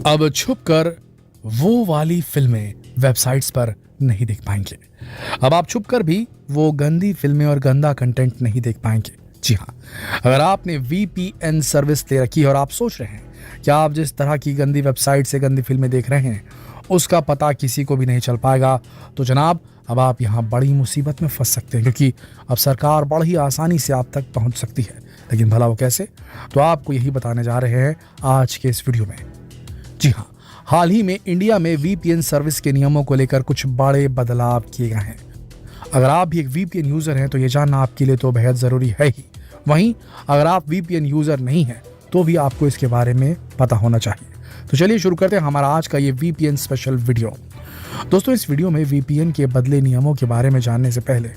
अब छुपकर वो वाली फिल्में वेबसाइट्स पर नहीं देख पाएंगे। अब आप छुपकर भी वो गंदी फिल्में और गंदा कंटेंट नहीं देख पाएंगे। जी हाँ, अगर आपने VPN सर्विस ले रखी है और आप सोच रहे हैं कि आप जिस तरह की गंदी वेबसाइट से गंदी फिल्में देख रहे हैं उसका पता किसी को भी नहीं चल पाएगा, तो जनाब अब आप यहाँ बड़ी मुसीबत में फंस सकते हैं, क्योंकि अब सरकार बड़ी आसानी से आप तक पहुँच सकती है। लेकिन भला वो कैसे, तो आपको यही बताने जा रहे हैं आज के इस वीडियो में। जी हाँ, हाल ही में इंडिया में VPN सर्विस के नियमों को लेकर कुछ बड़े बदलाव किए गए हैं। अगर आप भी एक VPN यूजर हैं तो ये जानना आपके लिए तो बेहद जरूरी है ही। वहीं अगर आप VPN यूजर नहीं हैं तो भी आपको इसके बारे में पता होना चाहिए। तो चलिए शुरू करते हैं हमारा आज का ये VPN स्पेशल वीडियो। दोस्तों, इस वीडियो में VPN के बदले नियमों के बारे में जानने से पहले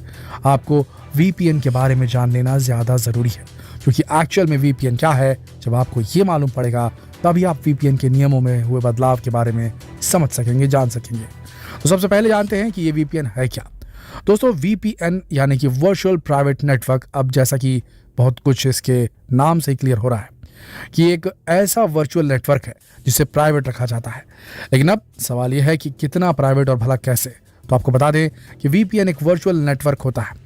आपको VPN के बारे में जान लेना ज्यादा जरूरी है, क्योंकि एक्चुअल में VPN क्या है, जब आपको ये मालूम पड़ेगा तभी आप VPN के नियमों में हुए बदलाव के बारे में समझ सकेंगे, जान सकेंगे। तो सबसे पहले जानते हैं कि ये VPN है क्या। दोस्तों, VPN यानी कि वर्चुअल प्राइवेट नेटवर्क, अब जैसा कि बहुत कुछ इसके नाम से ही क्लियर हो रहा है कि एक ऐसा वर्चुअल नेटवर्क है जिसे प्राइवेट रखा जाता है। लेकिन अब सवाल यह है कि कितना प्राइवेट और भला कैसे। तो आपको बता दें कि VPN एक वर्चुअल नेटवर्क होता है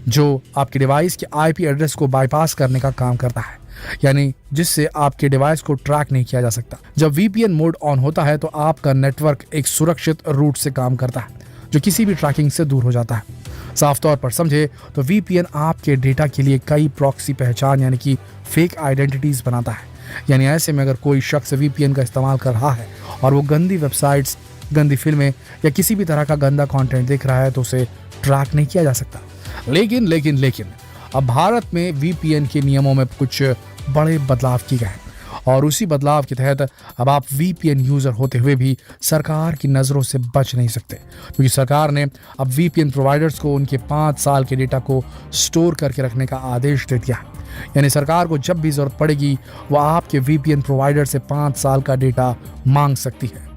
जो आपके डिवाइस के IP एड्रेस को बाईपास करने का काम करता है, यानी जिससे आपके डिवाइस को ट्रैक नहीं किया जा सकता। जब VPN मोड ऑन होता है तो आपका नेटवर्क एक सुरक्षित रूट से काम करता है जो किसी भी ट्रैकिंग से दूर हो जाता है। साफ तौर पर समझे तो VPN आपके डेटा के लिए कई प्रॉक्सी पहचान यानी कि फेक आइडेंटिटीज बनाता है। यानी ऐसे में अगर कोई शख्स VPN का इस्तेमाल कर रहा है और वो गंदी वेबसाइट्स, गंदी फिल्में या किसी भी तरह का गंदा कंटेंट देख रहा है तो उसे ट्रैक नहीं किया जा सकता। लेकिन अब भारत में VPN के नियमों में कुछ बड़े बदलाव किए गए हैं और उसी बदलाव के तहत अब आप VPN यूजर होते हुए भी सरकार की नज़रों से बच नहीं सकते, क्योंकि सरकार ने अब VPN प्रोवाइडर्स को उनके 5 साल के डेटा को स्टोर करके रखने का आदेश दे दिया है। यानी सरकार को जब भी जरूरत पड़ेगी वो आपके VPN प्रोवाइडर से 5 साल का डेटा मांग सकती है।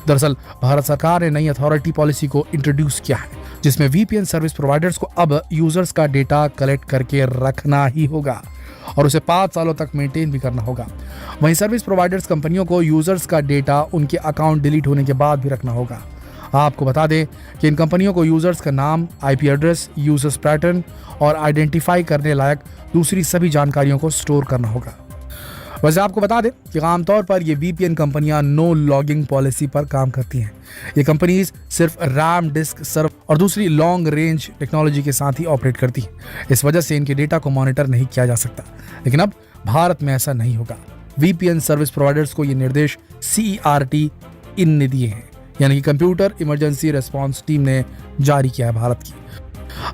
दरअसल भारत सरकार ने नई अथॉरिटी पॉलिसी को इंट्रोड्यूस किया है जिसमें VPN सर्विस प्रोवाइडर्स को अब यूजर्स का डेटा कलेक्ट करके रखना ही होगा और उसे 5 सालों तक मेंटेन भी करना होगा। वहीं सर्विस प्रोवाइडर्स कंपनियों को यूजर्स का डेटा उनके अकाउंट डिलीट होने के बाद भी रखना होगा। आपको बता दें कि इन कंपनियों को यूजर्स का नाम, IP एड्रेस, यूजर्स पैटर्न और आइडेंटिफाई करने लायक दूसरी सभी जानकारियों को स्टोर करना होगा। वैसे आपको बता दें कि आमतौर पर ये VPN कंपनियां नो लॉगिंग पॉलिसी पर काम करती हैं। ये कंपनीज सिर्फ रैम, डिस्क, सर्वर और दूसरी लॉन्ग रेंज टेक्नोलॉजी के साथ ही ऑपरेट करती हैं। इस वजह से इनके डेटा को मॉनिटर नहीं किया जा सकता। लेकिन अब भारत में ऐसा नहीं होगा। VPN सर्विस प्रोवाइडर्स को ये निर्देश CERT इन ने दिए हैं, यानी कि कंप्यूटर इमरजेंसी रिस्पॉन्स टीम ने जारी किया है भारत की।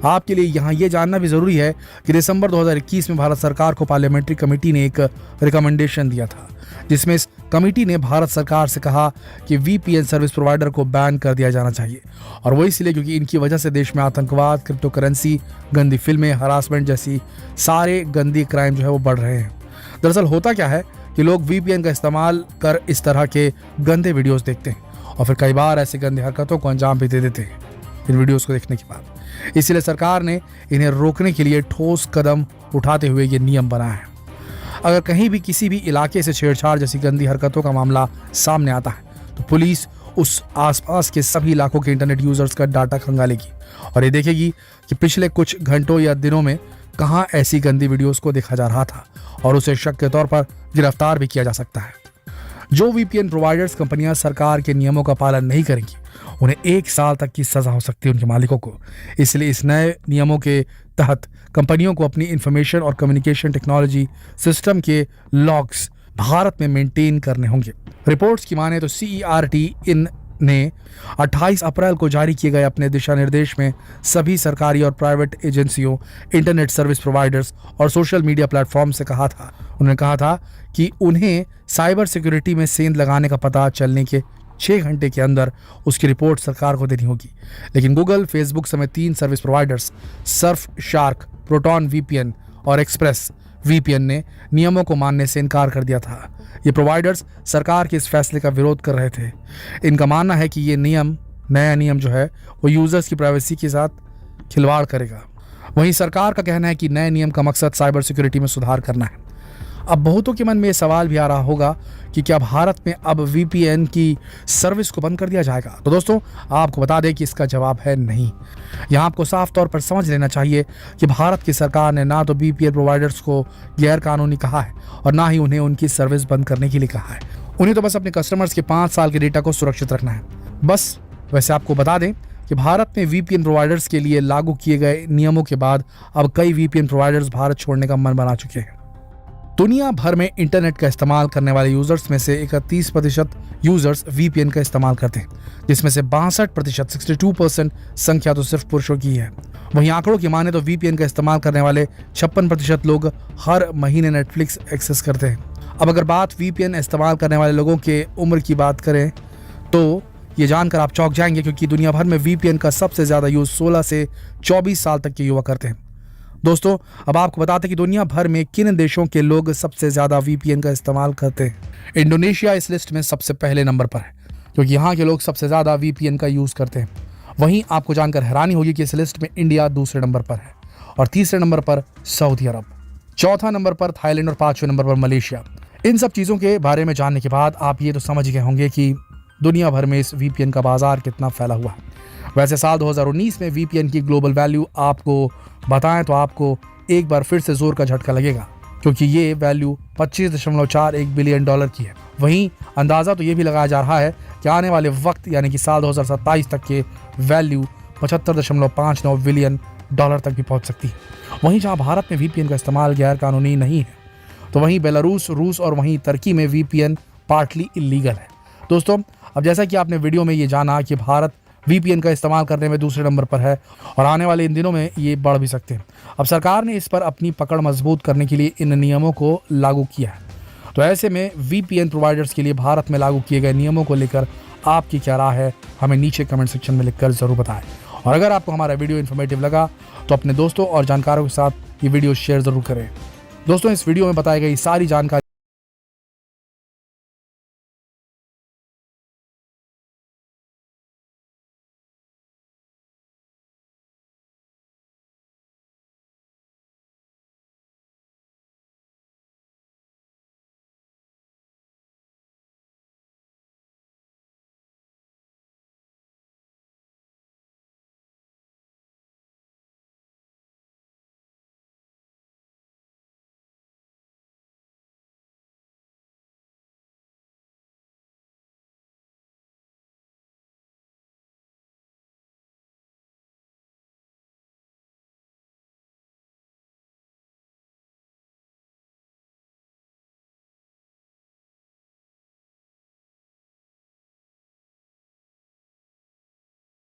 आपके लिए यहाँ ये जानना भी जरूरी है कि दिसंबर 2021 में भारत सरकार को पार्लियामेंट्री कमेटी ने एक रिकमेंडेशन दिया था, जिसमें इस कमेटी ने भारत सरकार से कहा कि VPN सर्विस प्रोवाइडर को बैन कर दिया जाना चाहिए। और वो इसलिए क्योंकि इनकी वजह से देश में आतंकवाद, क्रिप्टो करेंसी, गंदी फिल्में, हरासमेंट जैसी सारे गंदी क्राइम जो है वो बढ़ रहे हैं। दरअसल होता क्या है कि लोग VPN का इस्तेमाल कर इस तरह के गंदे वीडियोस देखते हैं और फिर कई बार ऐसी गंदी हरकतों को अंजाम भी दे देते हैं इन वीडियोस को देखने के बाद। इसलिए सरकार ने इन्हें रोकने के लिए ठोस कदम उठाते हुए ये नियम बनाया है। अगर कहीं भी किसी भी इलाके से छेड़छाड़ जैसी गंदी हरकतों का मामला सामने आता है तो पुलिस उस आसपास के सभी इलाकों के इंटरनेट यूजर्स का डाटा खंगालेगी और ये देखेगी कि पिछले कुछ घंटों या दिनों में कहां ऐसी गंदी वीडियोस को देखा जा रहा था और उसे शक के तौर पर गिरफ्तार भी किया जा सकता है। जो VPN प्रोवाइडर्स कंपनियां सरकार के नियमों का पालन नहीं करेंगी उन्हें 1 साल तक की सजा हो सकती है उनके मालिकों को। इसलिए इस नए नियमों के तहत कंपनियों को अपनी इंफॉर्मेशन और कम्युनिकेशन टेक्नोलॉजी सिस्टम के लॉग्स भारत में मेंटेन करने होंगे। रिपोर्ट्स की माने तो CERT इन ने 28 अप्रैल को जारी किए गए अपने दिशा निर्देश में सभी सरकारी और प्राइवेट एजेंसियों, इंटरनेट सर्विस प्रोवाइडर्स और सोशल मीडिया प्लेटफॉर्म से कहा था। उन्होंने कहा था कि उन्हें साइबर सिक्योरिटी में सेंध लगाने का पता चलने के 6 घंटे के अंदर उसकी रिपोर्ट सरकार को देनी होगी। लेकिन गूगल, फेसबुक समेत 3 service providers Surf shark, proton VPN और एक्सप्रेस VPN ने नियमों को मानने से इनकार कर दिया था। ये प्रोवाइडर्स सरकार के इस फैसले का विरोध कर रहे थे। इनका मानना है कि ये नया नियम जो है वो यूजर्स की प्राइवेसी के साथ खिलवाड़ करेगा। वहीं सरकार का कहना है कि नए नियम का मकसद साइबर सिक्योरिटी में सुधार करना है। अब बहुतों के मन में ये सवाल भी आ रहा होगा कि क्या भारत में अब वीपीएन की सर्विस को बंद कर दिया जाएगा। तो दोस्तों आपको बता दें कि इसका जवाब है नहीं। यहाँ आपको साफ तौर पर समझ लेना चाहिए कि भारत की सरकार ने ना तो वीपीएन प्रोवाइडर्स को गैर कानूनी कहा है और ना ही उन्हें उनकी सर्विस बंद करने के लिए कहा है। उन्हें तो बस अपने कस्टमर्स के 5 साल के डेटा को सुरक्षित रखना है बस। वैसे आपको बता दें कि भारत में वीपीएन प्रोवाइडर्स के लिए लागू किए गए नियमों के बाद अब कई वीपीएन प्रोवाइडर्स भारत छोड़ने का मन बना चुके हैं। दुनिया भर में इंटरनेट का इस्तेमाल करने वाले यूजर्स में से 31% यूजर्स वीपीएन का इस्तेमाल करते हैं, जिसमें से 62% 62% संख्या तो सिर्फ पुरुषों की है। वहीं आंकड़ों की माने तो वीपीएन का इस्तेमाल करने वाले 56% लोग हर महीने नेटफ्लिक्स एक्सेस करते हैं। अब अगर बात वीपीएन इस्तेमाल करने वाले लोगों के उम्र की बात करें तो ये जानकर आप चौंक जाएंगे, क्योंकि दुनिया भर में वीपीएन का सबसे ज्यादा यूज 16 से 24 साल तक के युवा करते हैं। दोस्तों अब आपको बताते हैं कि दुनिया भर में किन देशों के लोग सबसे ज्यादा वीपीएन का इस्तेमाल करते हैं। इंडोनेशिया इस लिस्ट में सबसे पहले नंबर पर है, क्योंकि यहाँ के लोग सबसे ज्यादा वीपीएन का यूज करते हैं। वहीं आपको जानकर हैरानी होगी कि इस लिस्ट में इंडिया दूसरे नंबर पर है और तीसरे नंबर पर सऊदी अरब, चौथा नंबर पर थाईलैंड और 5वें नंबर पर मलेशिया। इन सब चीजों के बारे में जानने के बाद आप ये तो समझ गए होंगे कि दुनिया भर में इस वीपीएन का बाजार कितना फैला हुआ है। वैसे साल 2019 में वीपीएन की ग्लोबल वैल्यू आपको बताएं तो आपको एक बार फिर से जोर का झटका लगेगा, क्योंकि ये वैल्यू $25.41 बिलियन की है। वहीं अंदाजा तो ये भी लगाया जा रहा है कि आने वाले वक्त यानी कि साल 2027 तक के वैल्यू $75.59 बिलियन तक भी पहुंच सकती है। वहीं जहां भारत में वीपीएन का इस्तेमाल गैर कानूनी नहीं है, तो वहीं बेलारूस, रूस और वहीं तुर्की में वीपीएन पार्टली इलीगल है। दोस्तों अब जैसा कि आपने वीडियो में ये जाना कि भारत वीपीएन का इस्तेमाल करने में दूसरे नंबर पर है और आने वाले इन दिनों में ये बढ़ भी सकते हैं। अब सरकार ने इस पर अपनी पकड़ मजबूत करने के लिए इन नियमों को लागू किया है। तो ऐसे में वीपीएन प्रोवाइडर्स के लिए भारत में लागू किए गए नियमों को लेकर आपकी क्या राय है, हमें नीचे कमेंट सेक्शन में लिखकर जरूर बताएं। और अगर आपको हमारा वीडियो इन्फॉर्मेटिव लगा तो अपने दोस्तों और जानकारों के साथ ये वीडियो शेयर जरूर करें। दोस्तों इस वीडियो में बताई गई सारी जानकारी